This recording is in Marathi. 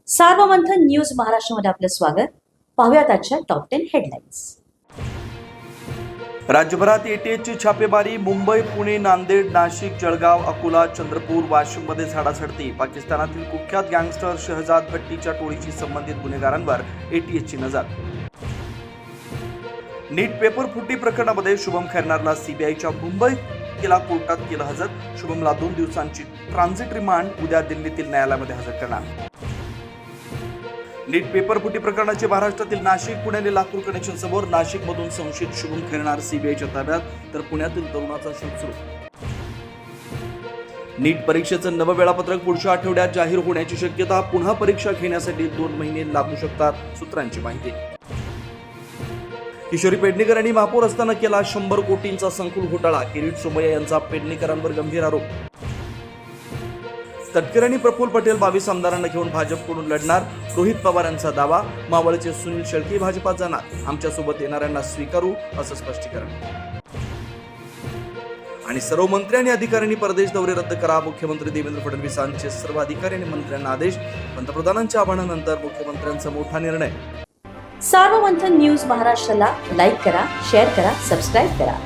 सार्वमंथन न्यूज महाराष्ट्रामध्ये आपलं स्वागत. पाहूयात आजच्या टॉप 10 हेडलाईन्स. राज्यभरात एटीएसची छापेमारी. मुंबई, पुणे, नांदेड, नाशिक, जळगाव, अकोला, चंद्रपूर, वाशिममध्ये झाडाझडती. पाकिस्तानातील कुख्यात गँगस्टर शहजाद भट्टीच्या टोळीशी संबंधित गुन्हेगारांवर एटीएसची नजर. नीट पेपर फुटी प्रकरणामध्ये शुभम खैरनारला सीबीआयच्या मुंबई केला कोर्टात केलं हजर. शुभमला 2 दिवसांची ट्रान्झिट रिमांड उद्या दिल्लीतील न्यायालयामध्ये हजर करणार. नीट पेपर फुटी प्रकरणाचे महाराष्ट्रातील नाशिक, पुणे आणि लातूर कनेक्शन समोर. नाशिकमधून संशयित शुभम खैरनार सीबीआयच्या ताब्यात, तर पुण्यातील तरुणाचा शोध सुरू. नीट परीक्षेचं नवं वेळापत्रक पुढच्या आठवड्यात जाहीर होण्याची शक्यता. पुन्हा परीक्षा घेण्यासाठी 2 महिने लागू शकतात, सूत्रांची माहिती. किशोरी पेडणेकर यांनी महापौर असताना केला 100 कोटींचा संकुल घोटाळा. किरीट सोमय्या यांचा पेडणेकरांवर गंभीर आरोप. तटकरे आणि प्रफुल्ल पटेल 22 आमदारांना घेऊन भाजपकडून लढणार. रोहित पवार यांचा दावा. मावळचे सुनील शेळके भाजपात जाणार. आमच्यासोबत येणाऱ्यांना स्वीकारू, असं स्पष्टीकरण. आणि सर्व मंत्री आणि अधिकाऱ्यांनी परदेश दौरे रद्द करा. मुख्यमंत्री देवेंद्र फडणवीसांचे सर्व अधिकारी आणि मंत्र्यांना आदेश. पंतप्रधानांच्या आवाहनानंतर मुख्यमंत्र्यांचा मोठा निर्णय. सार्वमंथन न्यूज महाराष्ट्राला लाईक करा, शेअर करा, सबस्क्राईब करा.